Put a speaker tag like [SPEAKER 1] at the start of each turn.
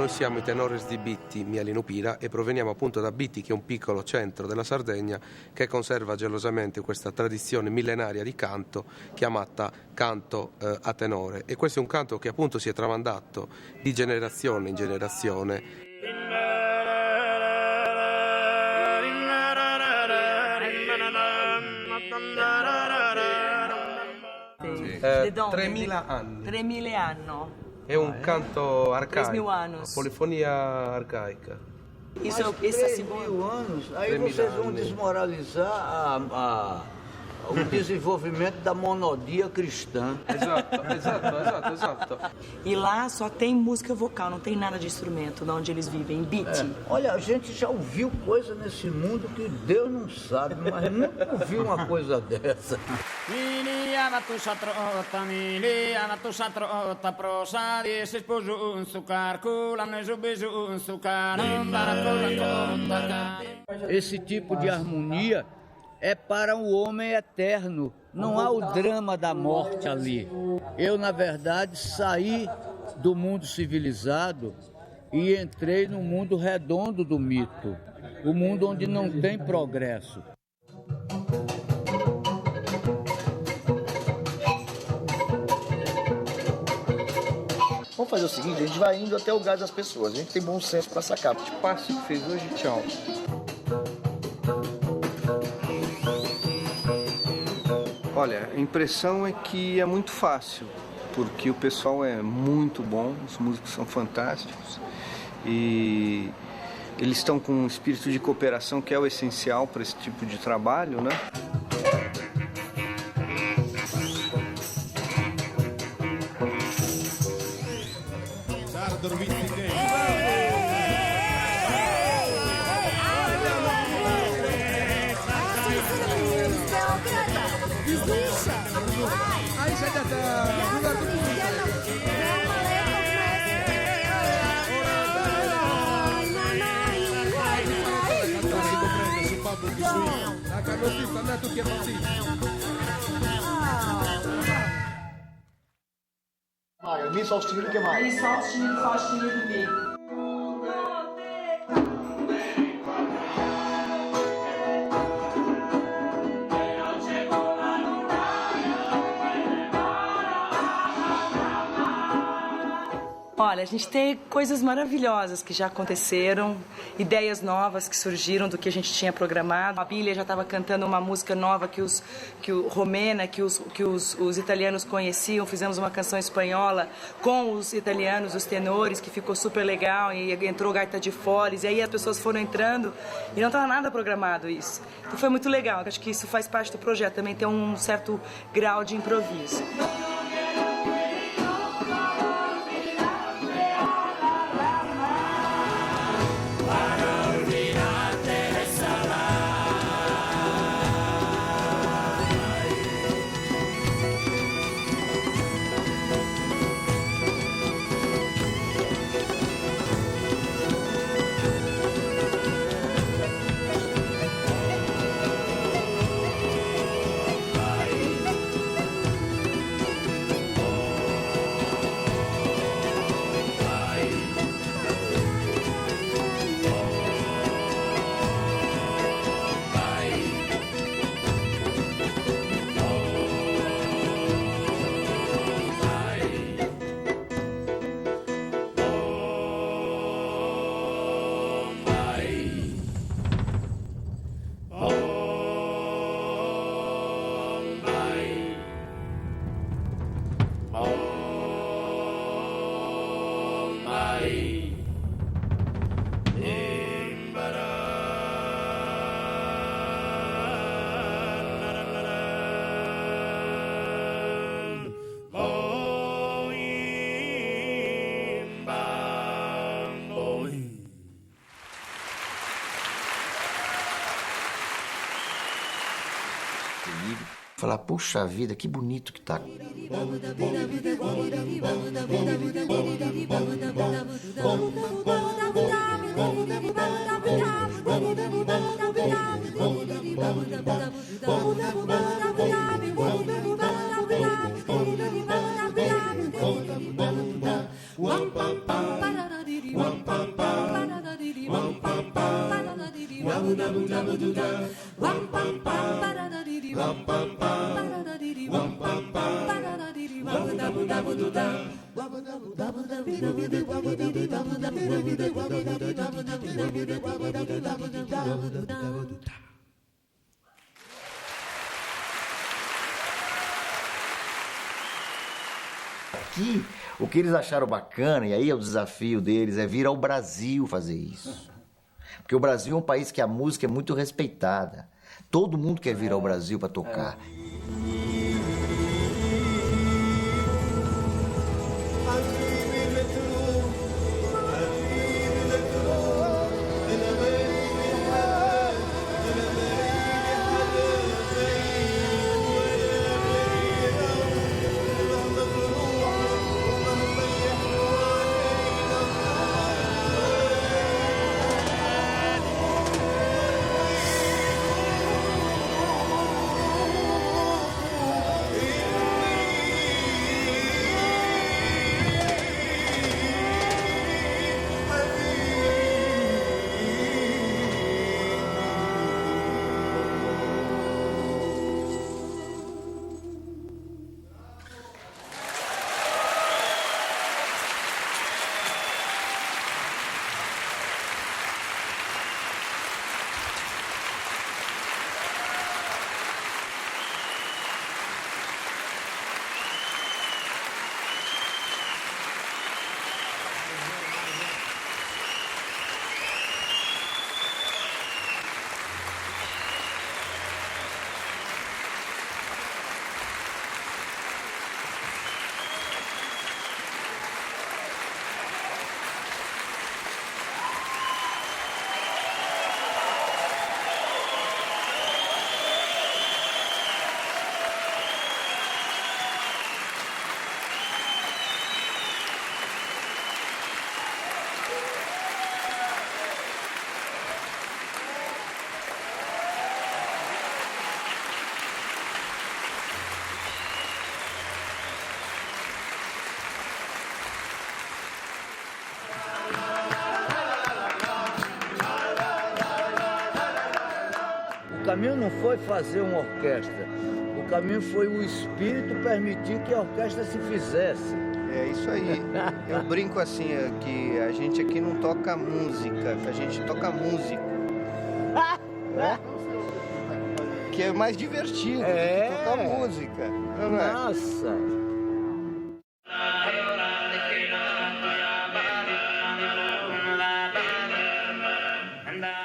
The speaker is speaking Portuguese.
[SPEAKER 1] noi siamo i Tenores di Bitti, Mieli Nupira, e proveniamo appunto da Bitti, che è un piccolo centro della Sardegna che conserva gelosamente questa tradizione millenaria di canto chiamata canto a tenore. E questo è un canto che appunto si è tramandato di generazione in generazione. Sì. 3.000 anni.
[SPEAKER 2] 3.000 anni.
[SPEAKER 1] È un canto arcaico,
[SPEAKER 2] 3.000 anos.
[SPEAKER 1] polifonia arcaica.
[SPEAKER 2] Isso é
[SPEAKER 3] 3.000 anos. Aí vocês vão desmoralizar o desenvolvimento da monodia cristã.
[SPEAKER 1] Exato.
[SPEAKER 2] E lá só tem música vocal, não tem nada de instrumento, de onde eles vivem, beat.
[SPEAKER 3] Olha, a gente já ouviu coisa nesse mundo que Deus não sabe, mas nunca ouviu uma coisa dessa. Esse tipo de harmonia é para o homem eterno, não há o drama da morte ali. Eu, na verdade, saí do mundo civilizado e entrei no mundo redondo do mito, o mundo onde não tem progresso.
[SPEAKER 4] Vamos fazer o seguinte, a gente vai indo até o lugar das pessoas, a gente tem bom senso para sacar. Te passo o que fez hoje, tchau. Olha, a impressão é que é muito fácil, porque o pessoal é muito bom, os músicos são fantásticos e eles estão com um espírito de cooperação que é o essencial para esse tipo de trabalho, né? Mi sostenido que mais?
[SPEAKER 2] Mi sostenido, Fá sustenido, Mi. Olha, a gente tem coisas maravilhosas que já aconteceram, ideias novas que surgiram do que a gente tinha programado. A Bíblia já estava cantando uma música nova que o romena, que os italianos conheciam. Fizemos uma canção espanhola com os italianos, os tenores, que ficou super legal, e entrou gaita de foles, e aí as pessoas foram entrando e não estava nada programado isso. Então foi muito legal, acho que isso faz parte do projeto, também tem um certo grau de improviso.
[SPEAKER 4] Falar, puxa vida, que bonito que tá.
[SPEAKER 5] Aqui, o que eles acharam bacana, e aí é o desafio deles, é vir ao Brasil fazer isso. Porque o Brasil é um país que a música é muito respeitada. Todo mundo quer vir ao Brasil para tocar.
[SPEAKER 3] O caminho não foi fazer uma orquestra, o caminho foi o espírito permitir que a orquestra se fizesse.
[SPEAKER 4] É isso aí. Eu brinco assim, que a gente aqui não toca música, a gente toca músico. Né? Que é mais divertido do que tocar música. Não é?
[SPEAKER 3] Nossa!
[SPEAKER 6] And